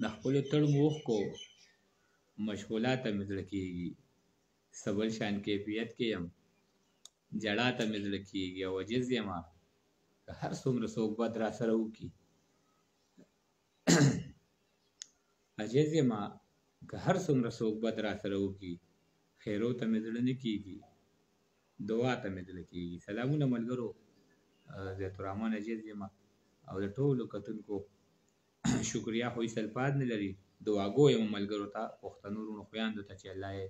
د خپلو تړو اوښکو مشغولا ته مې زړه کېږي، څه بل شان کیفیت کې یم جړا ته مې زړه کېږي، او عجز یمه که هر څومره څوک بد را سره وکړي. عجز یمه که هر څومره څوک بد را سره وکړي، خیرو ته مې زړه نه کېږي، دعا ته مې زړه کېږي. سلامونه ملګرو، ضیاء الرحمن عجز یمه او د ټولو کتونکو شکریا خو هېڅ الفاظ نه لري. دعاګو یم ملګرو ته، پښتنو وروڼو خویندو ته چې الله یې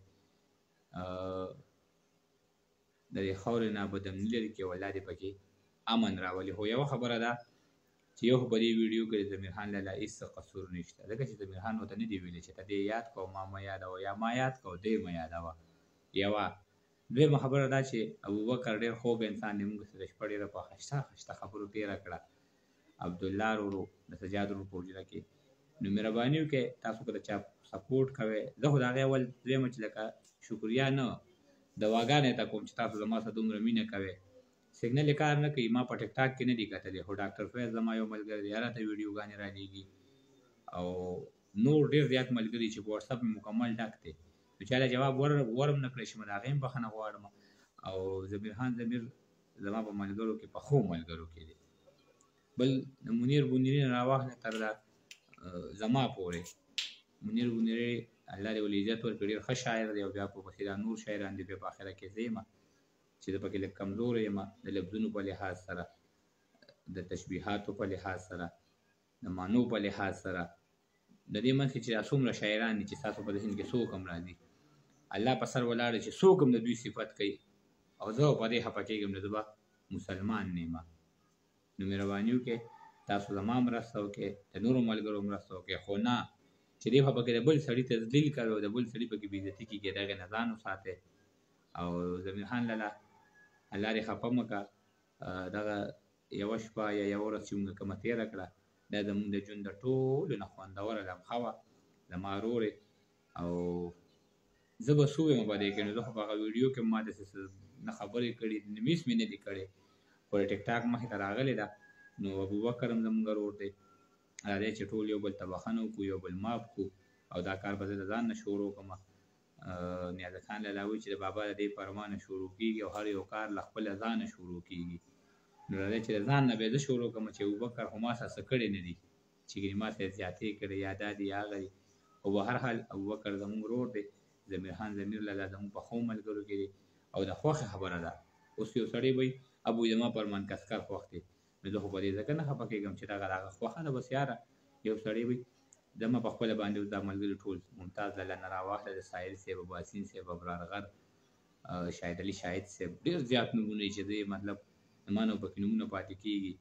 د دې خاورې نه بدامني لرې کړي او الله دې پکې امن راولي. خو یوه خبره ده چې یو خو په دې ویډیو کې د ضمیر خان لالا هېڅ قصور نشته، ځکه چې ضمیر خان ورته نه دي ویلي چې ته دې یاد کړه او ما مه یادوه، یا ما یاد کړه او دې مه یادوه. یوه دویمه خبره دا چې ابوبکر ډېر خوږ انسان دی، موږ سره شپه ډېره په خسته خبرو تېره کړه. عبدالله ورو د سجاد ورو په حجره کې، نو مهرباني وکړئ تاسو که د چا سپورټ کوئ، زه خو د هغې اول دویمه چې لکه شکریا نه دواګانې ته کوم چې تاسو زما سره دومره مینه کوئ. سیګنل یې کار نه کوي، ما په ټیک ټاک کې نه دي کتلې، خو ډاکټر فیض زما یو ملګری دی، هره ته ویډیوګانې رالېږي، او نور ډېر زیات ملګري چې په وټساپ مې مکمل ډک دی. نو چا له جواب ورم نه کړی شم، د هغې هم بخښنه غواړم. او ضمیر خان ضمیر زما په ملګرو کې پخو ملګرو کې دی. بل د منیر بونیري نه راواخلې تر زما پورې، منیر بونیري الله دې ولې عزت ورکړي، ډېر ښه شاعر دی، او بیا په پسې دا نور شاعران دي، بیا په اخره کې زه یم چې زه پکې لږ کمزوری یم د لفظونو په لحاظ سره، د تشبیهاتو په لحاظ سره، د معنو په لحاظ سره. د دې منځ کې چې دا څومره شاعران دي چې ستاسو په ذهن کې څوک هم راځي، الله په سر ولاړ دی چې څوک هم د دوی صفت کوي، او زه په دې خفه کېږم چې زه به مسلمان نه یم. نو مهرباني وکړئ تاسو زما مرسته وکړئ، د نورو ملګرو مرسته وکړئ، خو نه چې دې خوا پکې د بل سړي تذلیل کوئ او د بل سړي پکې بېعزتي کېږي، د هغې نه ځان وساتئ. او ضمیر خان لالا الله دې خفه مه کړه، دغه یوه شپه یا یوه ورځ چې موږ کومه تېره کړه دا زموږ د ژوند د ټولو نه خوندوره لمحه وه، زما ورورې. او زه به څه ویم په دې کې، نو زه خو په هغه ویډیو کې ما داسې نه خبرې کړي، میس مې نه دي کړی، خو د ټیک ټاک مخې ته راغلې ده. نو ابوبکر هم زموږ ورور دی، راځئ چې ټول یو بل ته بښنه وکړو، یو بل معاف کړو، او دا کار به زه د ځان نه شروع کړم. نیازه خان لالا وایي چې د بابا د دې فرمانه شروع کېږي او هر یو کار له خپله ځانه شروع کېږي. نو راځئ چې د ځان نه بیا زه شروع کړم چې ابوبکر خو ما سره څه کړي نه دي چې ګینې ما سره زیاتې کړي یا دا دي یا هغه دي. خو به هر حال ابوبکر زموږ ورور دی، ضمیر خان ضمیر لالا زموږ پخو ملګرو کې دی. او د خوښې خبره ده، اوس یو سړی وایي ابو زما فرمان کسکر خوښ دی، نو زه خو په دې ځکه نه خفه کېږم چې دغه د هغه خوښه ده. بس یاره یو سړی وایي زما په خپله باندې اوس دا ملګري ټول ممتاز لالا نه راواخله، د ساحل صاحب، اباسین صاحب، ابرار غر، شاهد علي شاهد صاحب، ډېر زیات نومونه چې زه مطلب زما نه پکې نومونه پاتې کېږي.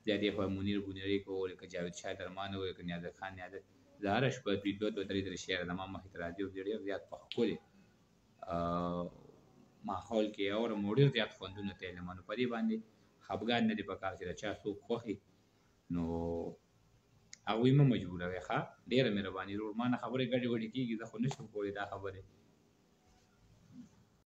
بیا دې خوا منیر بونیري که ووایې، که جاوید شاه درمان ووایې، که نیازر خان نیازر، زه هره شپه دوی دوه درې درې شعره زما مخې ته راځي او ډېر زیات په ښکلي ماحول کې اورم او ډېر زیات خوندونه تللی. نو په دې باندې خفګان نه دی پکار چې د چا څوک خوښي، نو هغوی مه مجبوروئ. ښه ډېره مهرباني ورور، ما نه خبرې ګډې وډې کېږي، زه خو نه شم کولی دا خبرې.